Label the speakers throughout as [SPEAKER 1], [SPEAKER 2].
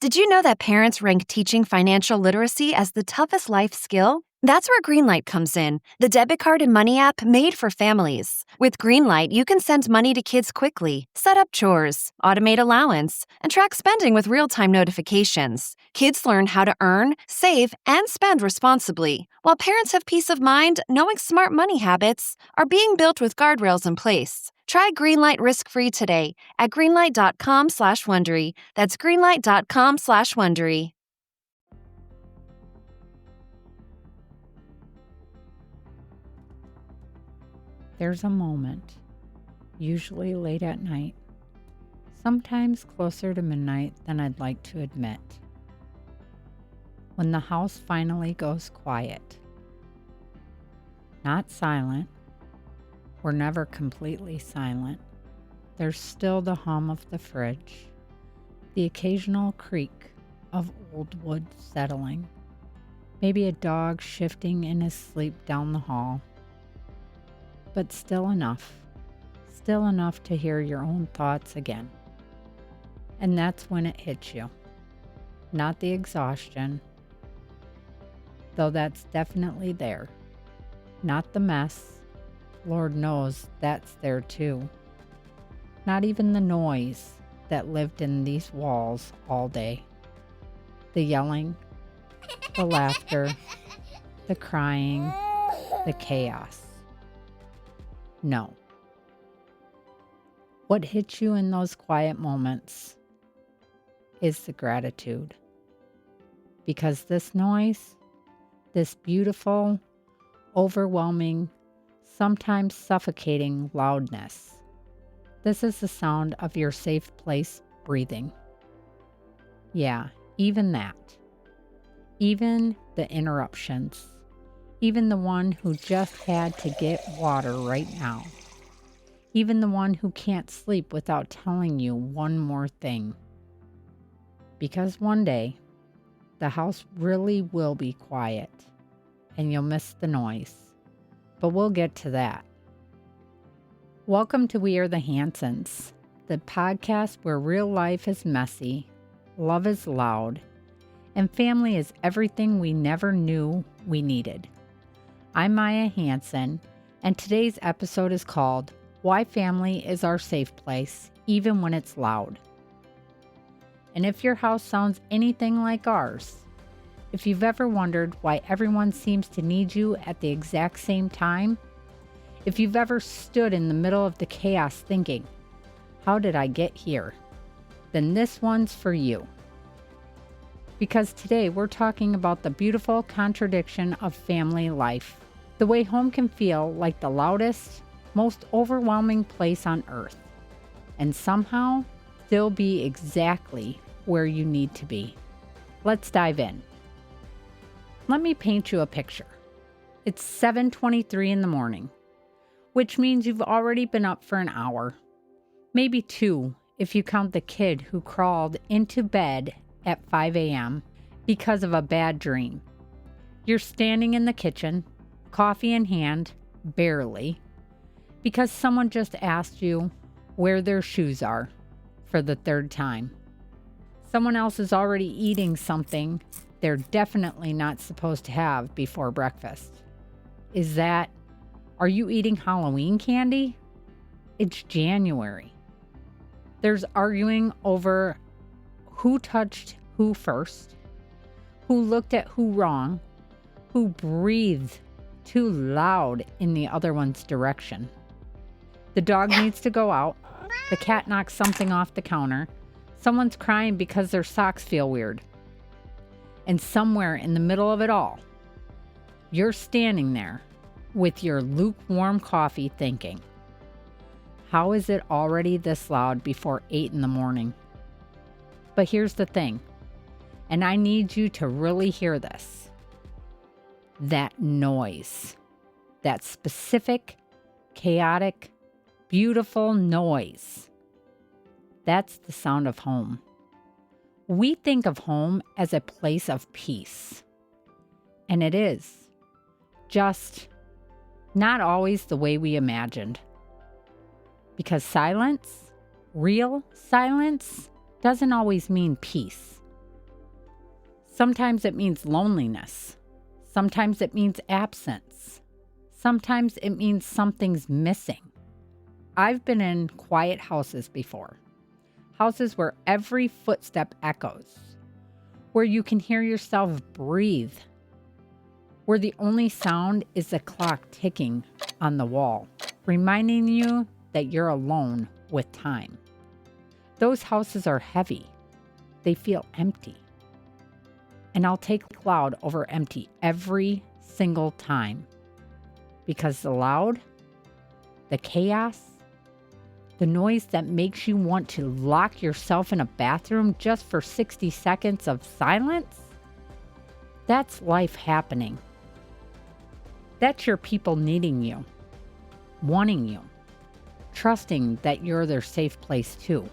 [SPEAKER 1] Did you know that parents rank teaching financial literacy as the toughest life skill? That's where Greenlight comes in, the debit card and money app made for families. With Greenlight, you can send money to kids quickly, set up chores, automate allowance, and track spending with real-time notifications. Kids learn how to earn, save, and spend responsibly, while parents have peace of mind knowing smart money habits are being built with guardrails in place. Try Greenlight risk-free today at greenlight.com/Wondery. That's greenlight.com/Wondery.
[SPEAKER 2] There's a moment, usually late at night, sometimes closer to midnight than I'd like to admit, when the house finally goes quiet. Not silent. We're never completely silent. There's still the hum of the fridge, the occasional creak of old wood settling, maybe a dog shifting in his sleep down the hall. But still enough to hear your own thoughts again. And that's when it hits you. Not the exhaustion, though that's definitely there. Not the mess, Lord knows that's there too. Not even the noise that lived in these walls all day. The yelling, the laughter, the crying, the chaos. No. What hits you in those quiet moments is the gratitude. Because this noise, this beautiful, overwhelming, sometimes suffocating loudness, this is the sound of your safe place breathing. Yeah, even that. Even the interruptions. Even the one who just had to get water right now. Even the one who can't sleep without telling you one more thing. Because one day, the house really will be quiet, and you'll miss the noise. But we'll get to that. Welcome to We Are the Hansons, the podcast where real life is messy, love is loud, and family is everything we never knew we needed. I'm Maya Hanson, and today's episode is called Why Family is Our Safe Place, Even When It's Loud. And if your house sounds anything like ours, if you've ever wondered why everyone seems to need you at the exact same time, if you've ever stood in the middle of the chaos thinking, how did I get here? Then this one's for you. Because today we're talking about the beautiful contradiction of family life. The way home can feel like the loudest, most overwhelming place on earth, and somehow still be exactly where you need to be. Let's dive in. Let me paint you a picture. It's 7:23 in the morning, which means you've already been up for an hour, maybe 2 if you count the kid who crawled into bed at 5 a.m. because of a bad dream. You're standing in the kitchen, coffee in hand, barely, because someone just asked you where their shoes are for the 3rd time. Someone else is already eating something they're definitely not supposed to have before breakfast. Are you eating Halloween candy? It's January. There's arguing over who touched who first, who looked at who wrong, who breathed too loud in the other one's direction. The dog needs to go out. The cat knocks something off the counter. Someone's crying because their socks feel weird. And somewhere in the middle of it all, you're standing there with your lukewarm coffee thinking, how is it already this loud before 8 in the morning? But here's the thing, and I need you to really hear this. That noise, that specific, chaotic, beautiful noise, that's the sound of home. We think of home as a place of peace, and it is, just not always the way we imagined. Because silence, real silence, doesn't always mean peace. Sometimes it means loneliness. Sometimes it means absence. Sometimes it means something's missing. I've been in quiet houses before. Houses where every footstep echoes. Where you can hear yourself breathe. Where the only sound is the clock ticking on the wall, reminding you that you're alone with time. Those houses are heavy. They feel empty. And I'll take loud over empty every single time. Because the loud, the chaos, the noise that makes you want to lock yourself in a bathroom just for 60 seconds of silence, that's life happening. That's your people needing you, wanting you, trusting that you're their safe place too.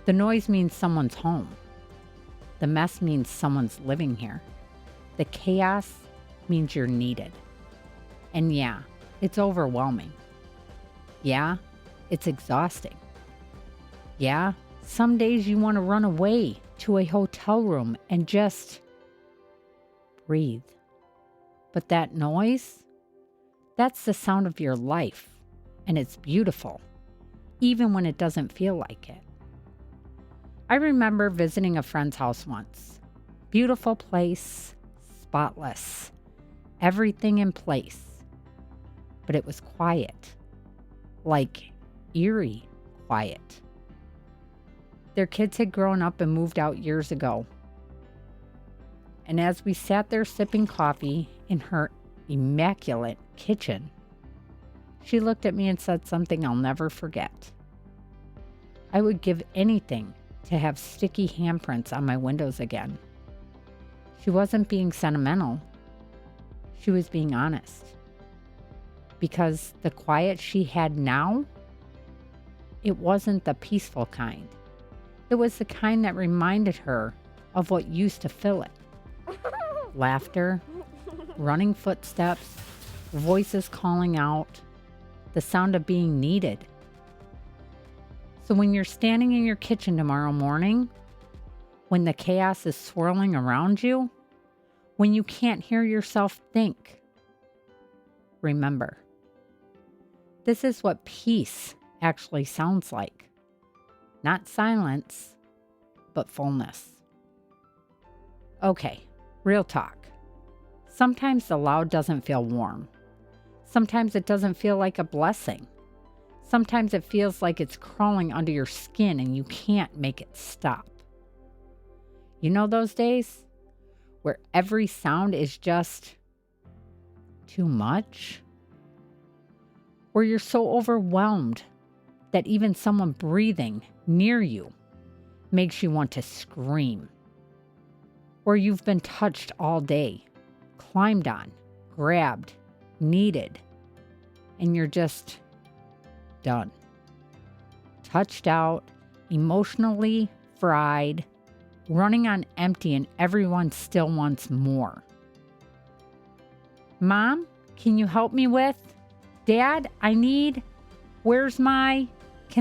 [SPEAKER 2] The noise means someone's home. The mess means someone's living here. The chaos means you're needed. And yeah, it's overwhelming. Yeah, it's exhausting. Yeah, some days you want to run away to a hotel room and just breathe. But that noise, that's the sound of your life, and it's beautiful, even when it doesn't feel like it. I remember visiting a friend's house once. Beautiful place, spotless, everything in place. But it was quiet, like eerie quiet. Their kids had grown up and moved out years ago. And as we sat there sipping coffee in her immaculate kitchen, she looked at me and said something I'll never forget. I would give anything to have sticky handprints on my windows again. She wasn't being sentimental. She was being honest. Because the quiet she had now, it wasn't the peaceful kind. It was the kind that reminded her of what used to fill it. Laughter, running footsteps, voices calling out, the sound of being needed. So when you're standing in your kitchen tomorrow morning, when the chaos is swirling around you, when you can't hear yourself think, remember, this is what peace actually sounds like. Not silence, but fullness. Okay, real talk. Sometimes the loud doesn't feel warm. Sometimes it doesn't feel like a blessing. Sometimes it feels like it's crawling under your skin and you can't make it stop. You know those days where every sound is just too much? Where you're so overwhelmed that even someone breathing near you makes you want to scream. Where you've been touched all day, climbed on, grabbed, needed, and you're just done. Touched out, emotionally fried, running on empty, and everyone still wants more. Mom, can you help me with? Dad, can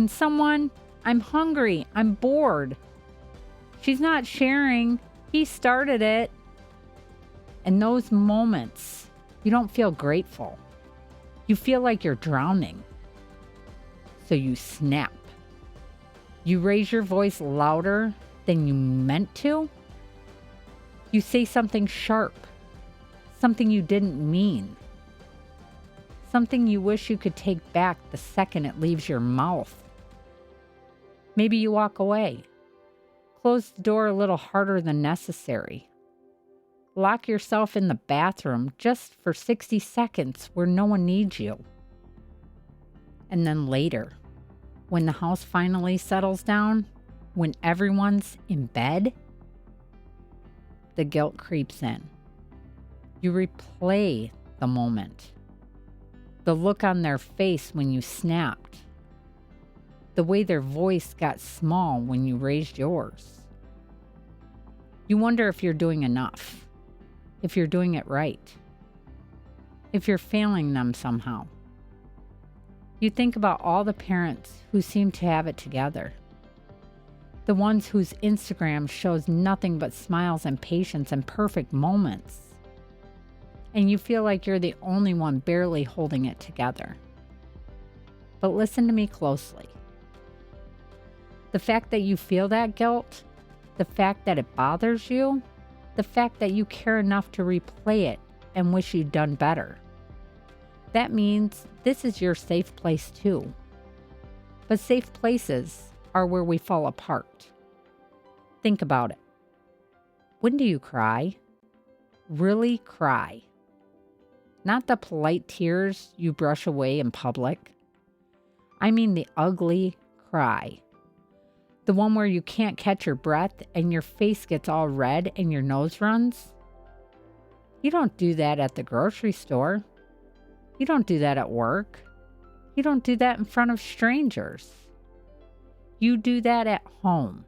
[SPEAKER 2] someone? I'm hungry. I'm bored. She's not sharing. He started it. In those moments, you don't feel grateful. You feel like you're drowning. So you snap. You raise your voice louder than you meant to. You say something sharp, something you didn't mean, something you wish you could take back the second it leaves your mouth. Maybe you walk away. Close the door a little harder than necessary. Lock yourself in the bathroom just for 60 seconds where no one needs you. And then later, when the house finally settles down, when everyone's in bed, the guilt creeps in. You replay the moment. The look on their face when you snapped. The way their voice got small when you raised yours. You wonder if you're doing enough. If you're doing it right. If you're failing them somehow. You think about all the parents who seem to have it together. The ones whose Instagram shows nothing but smiles and patience and perfect moments. And you feel like you're the only one barely holding it together. But listen to me closely. The fact that you feel that guilt, the fact that it bothers you, the fact that you care enough to replay it and wish you'd done better. That means this is your safe place too. But safe places are where we fall apart. Think about it. When do you cry? Really cry. Not the polite tears you brush away in public. I mean the ugly cry. The one where you can't catch your breath and your face gets all red and your nose runs. You don't do that at the grocery store. You don't do that at work. You don't do that in front of strangers. You do that at home.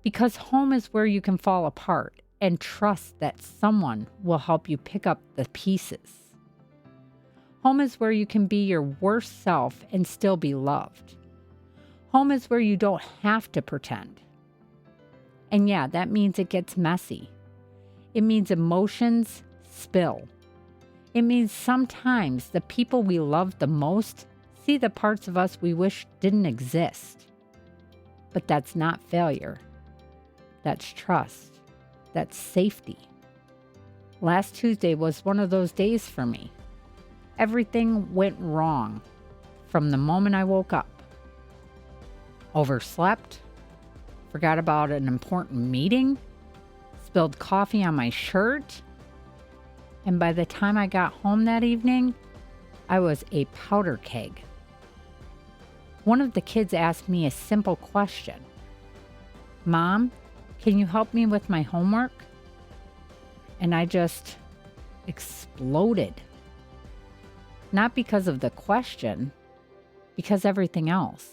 [SPEAKER 2] Because home is where you can fall apart and trust that someone will help you pick up the pieces. Home is where you can be your worst self and still be loved. Home is where you don't have to pretend. And yeah, that means it gets messy. It means emotions spill. It means sometimes the people we love the most see the parts of us we wish didn't exist. But that's not failure. That's trust. That's safety. Last Tuesday was one of those days for me. Everything went wrong from the moment I woke up. Overslept, forgot about an important meeting, spilled coffee on my shirt, and by the time I got home that evening, I was a powder keg. One of the kids asked me a simple question. "Mom, can you help me with my homework?" And I just exploded. Not because of the question, because everything else.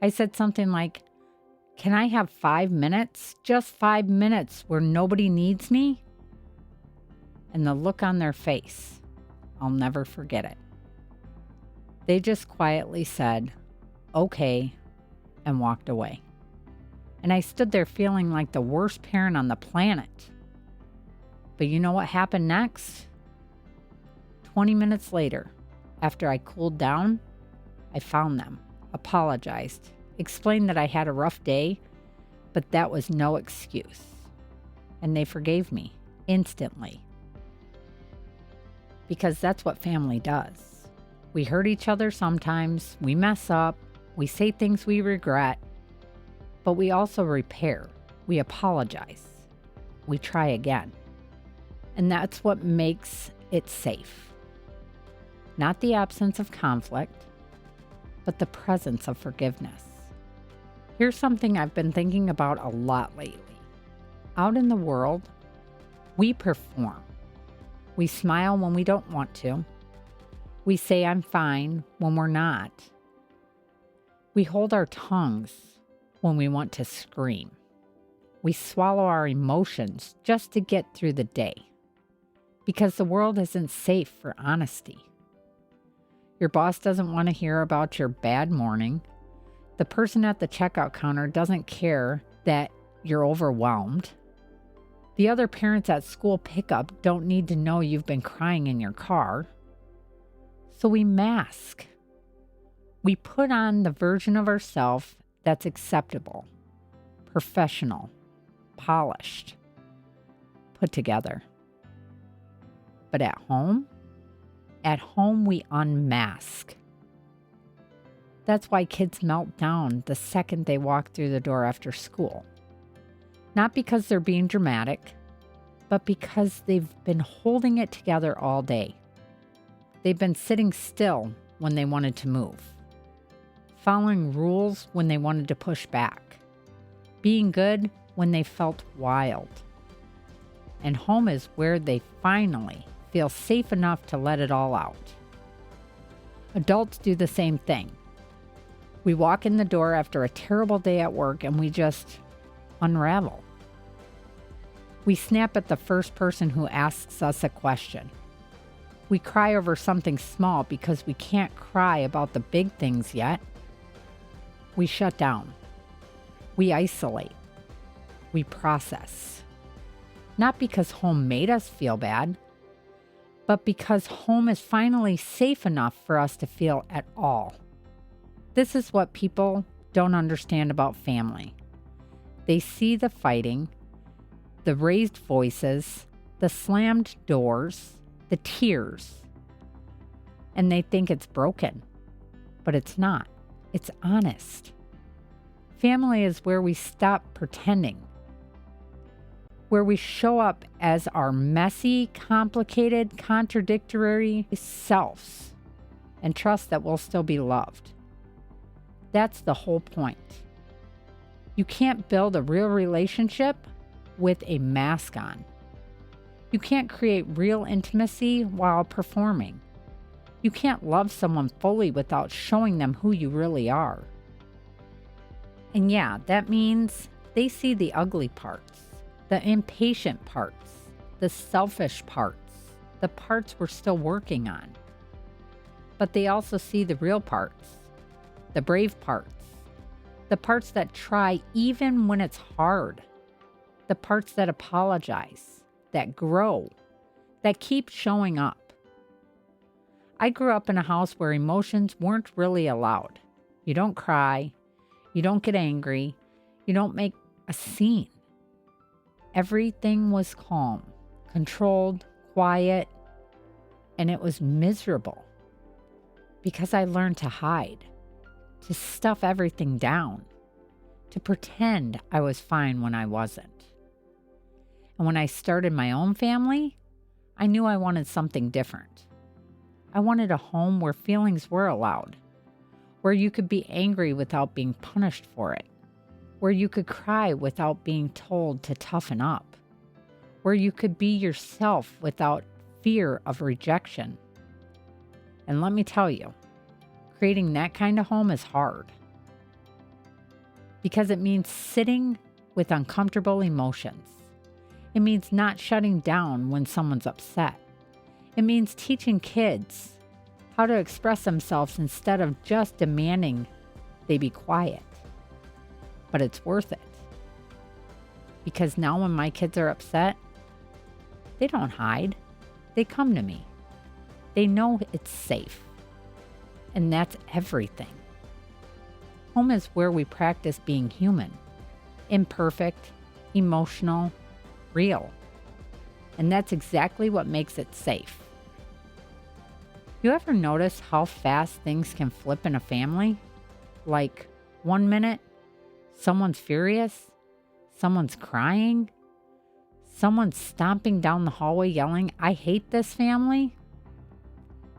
[SPEAKER 2] I said something like, "Can I have 5 minutes, just 5 minutes where nobody needs me?" And the look on their face, I'll never forget it. They just quietly said, "Okay," and walked away. And I stood there feeling like the worst parent on the planet. But you know what happened next? 20 minutes later, after I cooled down, I found them, apologized, explained that I had a rough day, but that was no excuse. And they forgave me instantly. Because that's what family does. We hurt each other sometimes, we mess up, we say things we regret, but we also repair, we apologize, we try again. And that's what makes it safe. Not the absence of conflict, but the presence of forgiveness. Here's something I've been thinking about a lot lately. Out in the world, we perform. We smile when we don't want to. We say "I'm fine" when we're not. We hold our tongues when we want to scream. We swallow our emotions just to get through the day. Because the world isn't safe for honesty. Your boss doesn't want to hear about your bad morning. The person at the checkout counter doesn't care that you're overwhelmed. The other parents at school pickup don't need to know you've been crying in your car. So we mask. We put on the version of ourselves that's acceptable, professional, polished, put together. But at home we unmask. That's why kids melt down the second they walk through the door after school. Not because they're being dramatic, but because they've been holding it together all day. They've been sitting still when they wanted to move, following rules when they wanted to push back, being good when they felt wild. And home is where they finally feel safe enough to let it all out. Adults do the same thing. We walk in the door after a terrible day at work and we just unravel. We snap at the first person who asks us a question. We cry over something small because we can't cry about the big things yet. We shut down. We isolate. We process. Not because home made us feel bad, but because home is finally safe enough for us to feel at all. This is what people don't understand about family. They see the fighting, the raised voices, the slammed doors, the tears, and they think it's broken. But it's not. It's honest. Family is where we stop pretending, where we show up as our messy, complicated, contradictory selves and trust that we'll still be loved. That's the whole point. You can't build a real relationship with a mask on. You can't create real intimacy while performing. You can't love someone fully without showing them who you really are. And yeah, that means they see the ugly parts, the impatient parts, the selfish parts, the parts we're still working on. But they also see the real parts, the brave parts, the parts that try even when it's hard, the parts that apologize, that grow, that keep showing up. I grew up in a house where emotions weren't really allowed. You don't cry, you don't get angry, you don't make a scene. Everything was calm, controlled, quiet, and it was miserable because I learned to hide, to stuff everything down, to pretend I was fine when I wasn't. And when I started my own family, I knew I wanted something different. I wanted a home where feelings were allowed, where you could be angry without being punished for it, where you could cry without being told to toughen up, where you could be yourself without fear of rejection. And let me tell you, creating that kind of home is hard because it means sitting with uncomfortable emotions. It means not shutting down when someone's upset. It means teaching kids how to express themselves instead of just demanding they be quiet. But it's worth it. Because now when my kids are upset, they don't hide. They come to me. They know it's safe. And that's everything. Home is where we practice being human, imperfect, emotional, real. And that's exactly what makes it safe. You ever notice how fast things can flip in a family? Like 1 minute, someone's furious, someone's crying, someone's stomping down the hallway yelling, "I hate this family."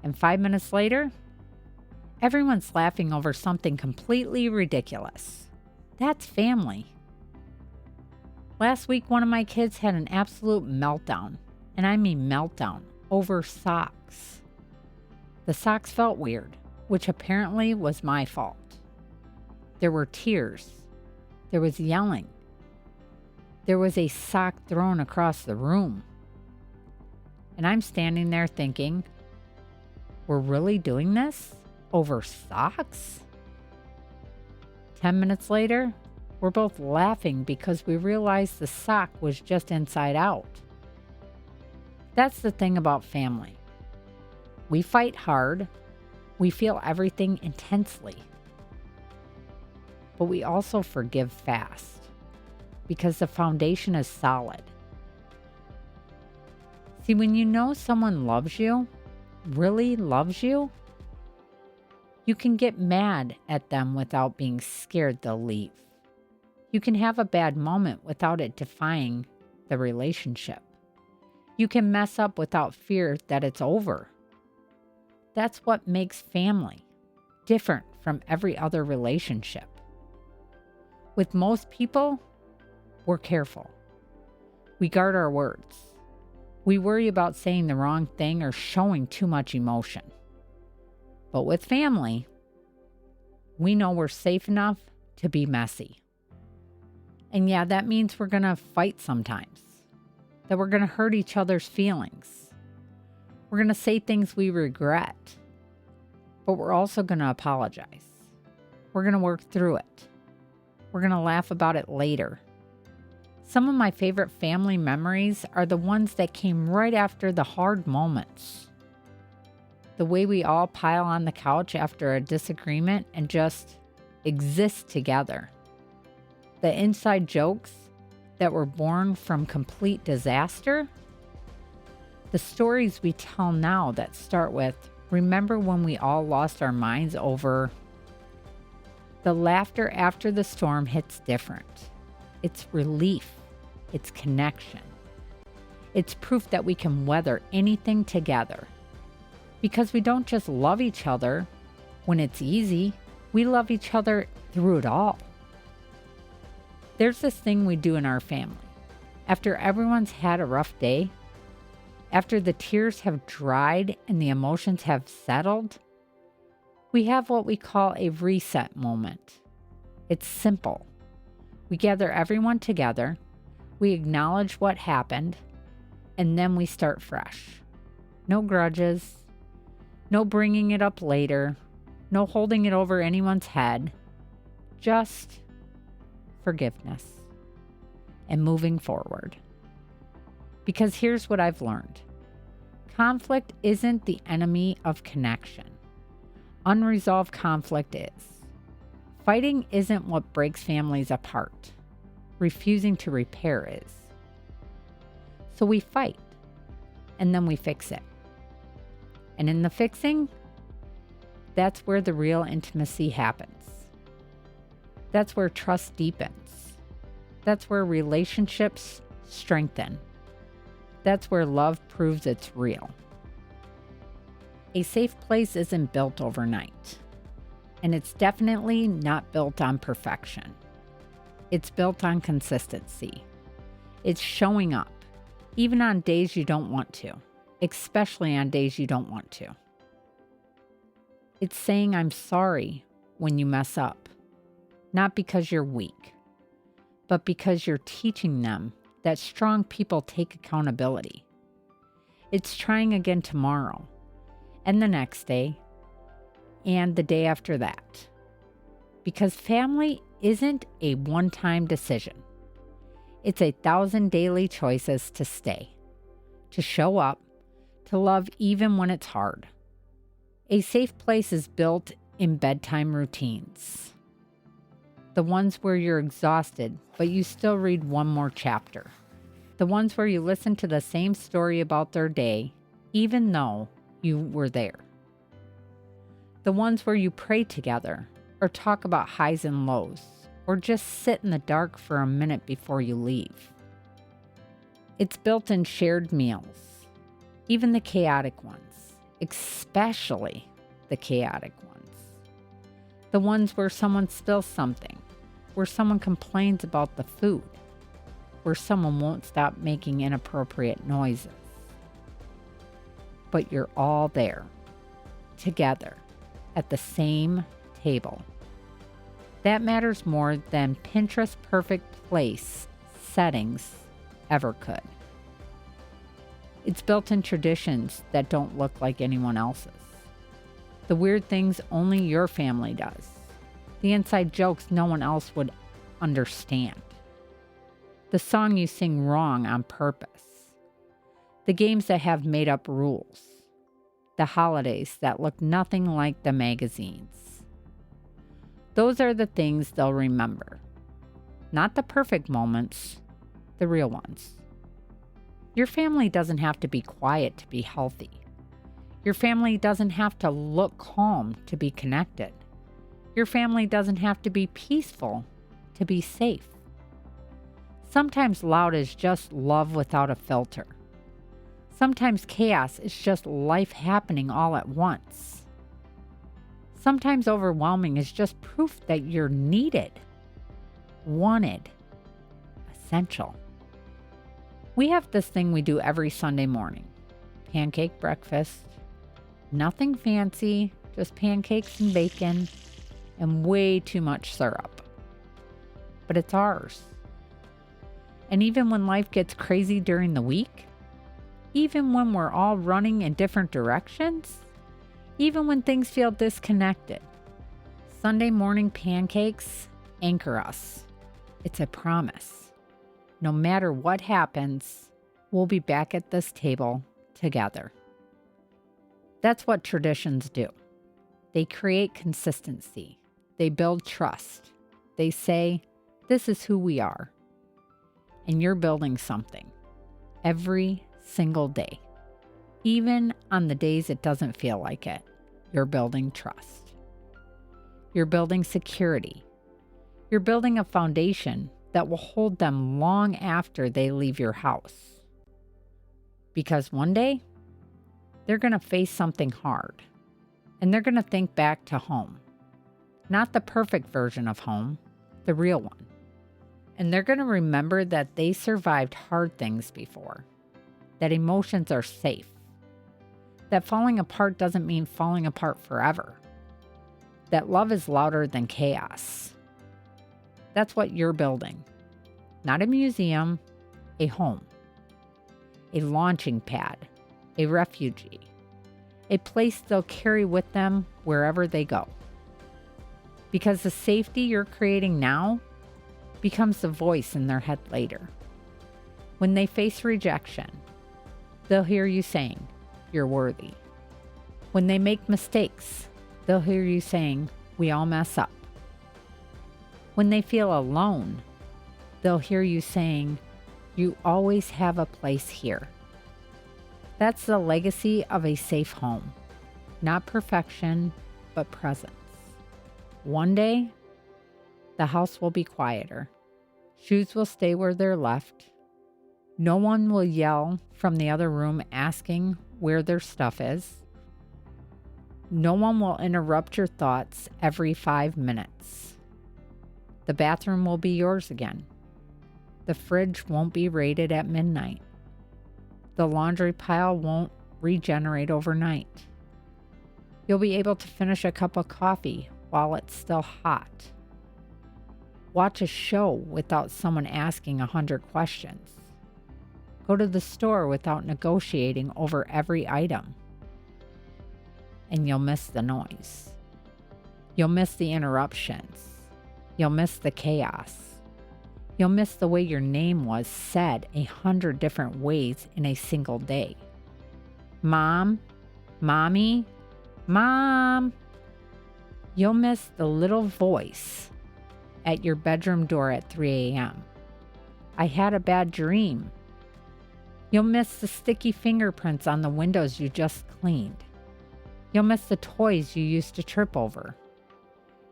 [SPEAKER 2] And 5 minutes later, everyone's laughing over something completely ridiculous. That's family. Last week, one of my kids had an absolute meltdown, and I mean meltdown, over socks. The socks felt weird, which apparently was my fault. There were tears. There was yelling. There was a sock thrown across the room. And I'm standing there thinking, we're really doing this over socks? 10 minutes later, we're both laughing because we realized the sock was just inside out. That's the thing about family. We fight hard. We feel everything intensely. But we also forgive fast because the foundation is solid. See, when you know someone loves you, really loves you, you can get mad at them without being scared they'll leave. You can have a bad moment without it defying the relationship. You can mess up without fear that it's over. That's what makes family different from every other relationship. With most people, we're careful. We guard our words. We worry about saying the wrong thing or showing too much emotion. But with family, we know we're safe enough to be messy. And yeah, that means we're going to fight sometimes, that we're going to hurt each other's feelings. We're going to say things we regret, but we're also going to apologize. We're going to work through it. We're going to laugh about it later. Some of my favorite family memories are the ones that came right after the hard moments. The way we all pile on the couch after a disagreement and just exist together. The inside jokes that were born from complete disaster. The stories we tell now that start with, remember when we all lost our minds over. The laughter after the storm hits different. It's relief. It's connection. It's proof that we can weather anything together. Because we don't just love each other when it's easy, we love each other through it all. There's this thing we do in our family. After everyone's had a rough day, after the tears have dried and the emotions have settled, we have what we call a reset moment. It's simple. We gather everyone together, we acknowledge what happened, and then we start fresh. No grudges, no bringing it up later, no holding it over anyone's head, just forgiveness and moving forward. Because here's what I've learned. Conflict isn't the enemy of connection. Unresolved conflict is. Fighting isn't what breaks families apart. Refusing to repair is. So we fight, and then we fix it. And in the fixing, that's where the real intimacy happens. That's where trust deepens. That's where relationships strengthen. That's where love proves it's real. A safe place isn't built overnight, and it's definitely not built on perfection. It's built on consistency. It's showing up, even on days you don't want to, especially on days you don't want to. It's saying I'm sorry when you mess up, not because you're weak, but because you're teaching them that strong people take accountability. It's trying again tomorrow, and the next day, and the day after that. Because family isn't a one-time decision. It's 1,000 daily choices to stay, to show up, to love even when it's hard. A safe place is built in bedtime routines. The ones where you're exhausted, but you still read one more chapter. The ones where you listen to the same story about their day, even though you were there. The ones where you pray together, or talk about highs and lows, or just sit in the dark for a minute before you leave. It's built in shared meals, even the chaotic ones, especially the chaotic ones. The ones where someone spills something, where someone complains about the food, where someone won't stop making inappropriate noises. But you're all there, together, at the same table. That matters more than Pinterest perfect place settings ever could. It's built in traditions that don't look like anyone else's. The weird things only your family does. The inside jokes no one else would understand. The song you sing wrong on purpose. The games that have made up rules. The holidays that look nothing like the magazines. Those are the things they'll remember. Not the perfect moments, the real ones. Your family doesn't have to be quiet to be healthy. Your family doesn't have to look calm to be connected. Your family doesn't have to be peaceful to be safe. Sometimes loud is just love without a filter. Sometimes chaos is just life happening all at once. Sometimes overwhelming is just proof that you're needed, wanted, essential. We have this thing we do every Sunday morning. Pancake breakfast. Nothing fancy, just pancakes and bacon and way too much syrup. But it's ours. And even when life gets crazy during the week, even when we're all running in different directions, even when things feel disconnected, Sunday morning pancakes anchor us. It's a promise. No matter what happens, we'll be back at this table together. That's what traditions do. They create consistency. They build trust. They say, this is who we are. And you're building something every single day. Even on the days it doesn't feel like it, you're building trust. You're building security. You're building a foundation that will hold them long after they leave your house. Because one day, they're going to face something hard, and they're going to think back to home. Not the perfect version of home, the real one. And they're going to remember that they survived hard things before, that emotions are safe, that falling apart doesn't mean falling apart forever, that love is louder than chaos. That's what you're building. Not a museum, a home, a launching pad, a refugee, a place they'll carry with them wherever they go. Because the safety you're creating now becomes the voice in their head later. When they face rejection, they'll hear you saying, you're worthy. When they make mistakes, they'll hear you saying, we all mess up. When they feel alone, they'll hear you saying, you always have a place here. That's the legacy of a safe home. Not perfection, but presence. One day, the house will be quieter. Shoes will stay where they're left. No one will yell from the other room asking where their stuff is. No one will interrupt your thoughts every 5 minutes. The bathroom will be yours again. The fridge won't be raided at midnight. The laundry pile won't regenerate overnight. You'll be able to finish a cup of coffee while it's still hot. Watch a show without someone asking 100 questions. Go to the store without negotiating over every item. And you'll miss the noise. You'll miss the interruptions. You'll miss the chaos. You'll miss the way your name was said 100 different ways in a single day. Mom, mommy, mom. You'll miss the little voice at your bedroom door at 3 a.m. I had a bad dream. You'll miss the sticky fingerprints on the windows you just cleaned. You'll miss the toys you used to trip over.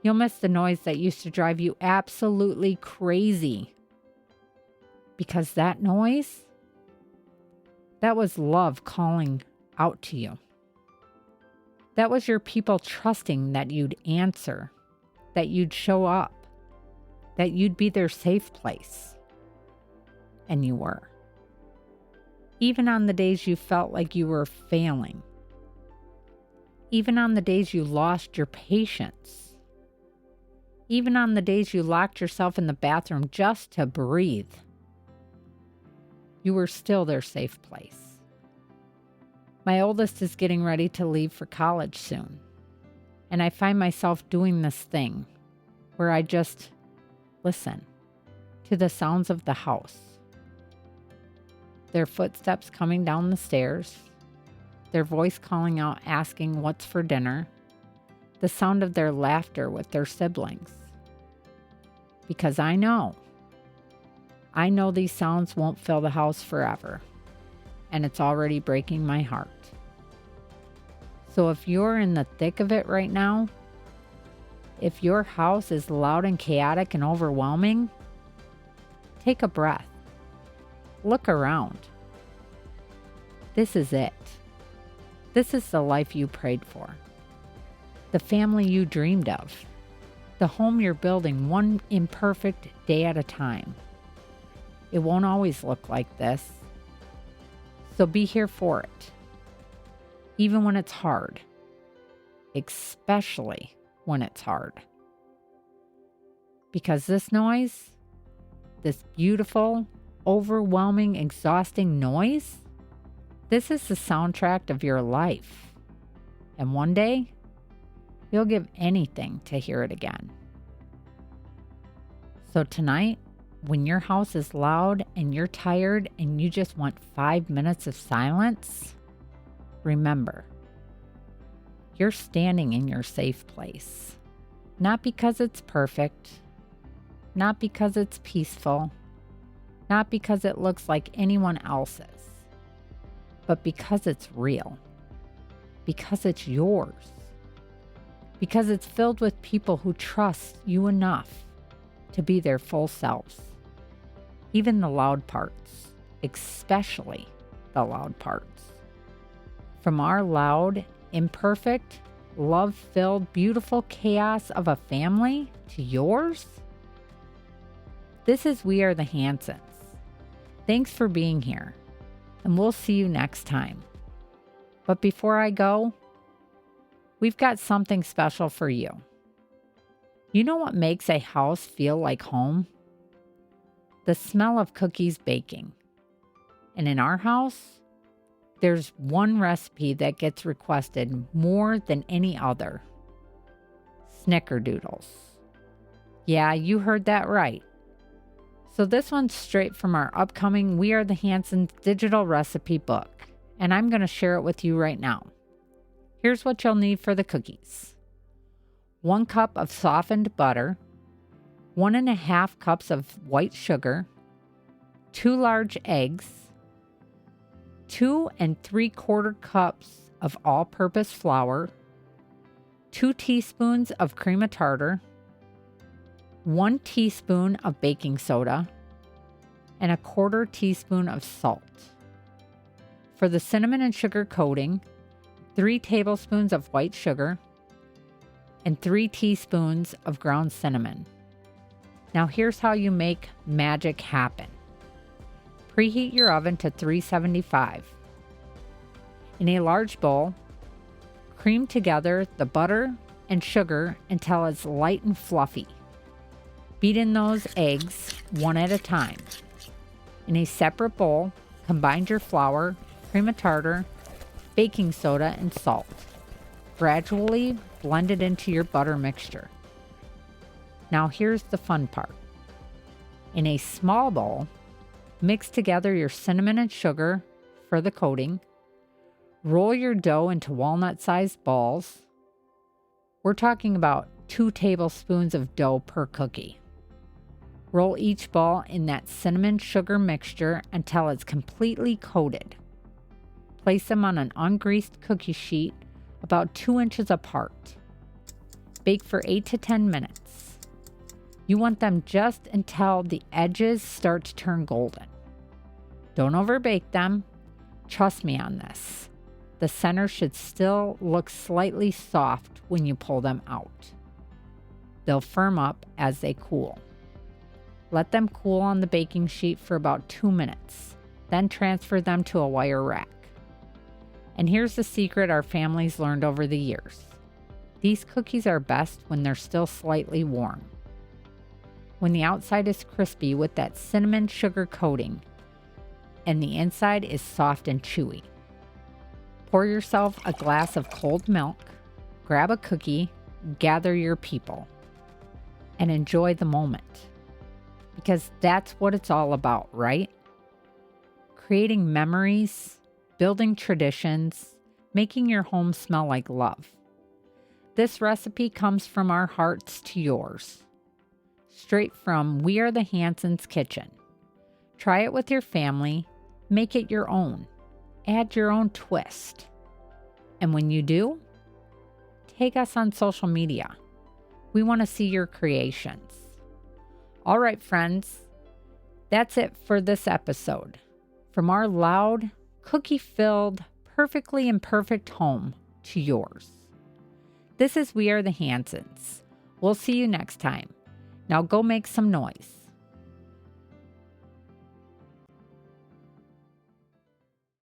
[SPEAKER 2] You'll miss the noise that used to drive you absolutely crazy. Because that noise, that was love calling out to you. That was your people trusting that you'd answer, that you'd show up, that you'd be their safe place. And you were. Even on the days you felt like you were failing. Even on the days you lost your patience. Even on the days you locked yourself in the bathroom just to breathe. You were still their safe place. My oldest is getting ready to leave for college soon. And I find myself doing this thing where I just listen to the sounds of the house. Their footsteps coming down the stairs, their voice calling out asking what's for dinner, the sound of their laughter with their siblings. Because I know these sounds won't fill the house forever, and it's already breaking my heart. So if you're in the thick of it right now, if your house is loud and chaotic and overwhelming, take a breath. Look around. This is it. This is the life you prayed for. The family you dreamed of. The home you're building one imperfect day at a time. It won't always look like this. So be here for it. Even when it's hard. Especially when it's hard. Because this noise, this beautiful, overwhelming, exhausting noise, this is the soundtrack of your life. And one day, you'll give anything to hear it again. So tonight, when your house is loud and you're tired and you just want 5 minutes of silence, remember, you're standing in your safe place. Not because it's perfect, not because it's peaceful, not because it looks like anyone else's, but because it's real, because it's yours, because it's filled with people who trust you enough to be their full selves. Even the loud parts, especially the loud parts. From our loud, imperfect, love-filled, beautiful chaos of a family to yours, this is We Are the Hansons. Thanks for being here, and we'll see you next time. But before I go, we've got something special for you. You know what makes a house feel like home? The smell of cookies baking. And in our house, there's one recipe that gets requested more than any other. Snickerdoodles. Yeah, you heard that right. So this one's straight from our upcoming We Are the Hansons digital recipe book, and I'm going to share it with you right now. Here's what you'll need for the cookies. 1 cup of softened butter, 1.5 cups of white sugar, 2 large eggs, 2 3/4 cups of all-purpose flour, 2 teaspoons of cream of tartar, 1 teaspoon of baking soda, and 1/4 teaspoon of salt. For the cinnamon and sugar coating, 3 tablespoons of white sugar, and 3 teaspoons of ground cinnamon. Now here's how you make magic happen. Preheat your oven to 375. In a large bowl, cream together the butter and sugar until it's light and fluffy. Beat in those eggs one at a time. In a separate bowl, combine your flour, cream of tartar, baking soda, and salt. Gradually blend it into your butter mixture. Now here's the fun part. In a small bowl, mix together your cinnamon and sugar for the coating. Roll your dough into walnut-sized balls. We're talking about 2 tablespoons of dough per cookie. Roll each ball in that cinnamon sugar mixture until it's completely coated. Place them on an ungreased cookie sheet about 2 inches apart. Bake for 8 to 10 minutes. You want them just until the edges start to turn golden. Don't overbake them. Trust me on this. The center should still look slightly soft when you pull them out. They'll firm up as they cool. Let them cool on the baking sheet for about 2 minutes, then transfer them to a wire rack. And here's the secret our family's learned over the years. These cookies are best when they're still slightly warm. When the outside is crispy with that cinnamon sugar coating, and the inside is soft and chewy. Pour yourself a glass of cold milk, grab a cookie, gather your people, and enjoy the moment. Because that's what it's all about, right? Creating memories, building traditions, making your home smell like love. This recipe comes from our hearts to yours. Straight from We Are the Hansons kitchen. Try it with your family, make it your own. Add your own twist. And when you do, tag us on social media. We want to see your creations. All right, friends, that's it for this episode. From our loud, cookie-filled, perfectly imperfect home to yours. This is We Are the Hansons. We'll see you next time. Now go make some noise.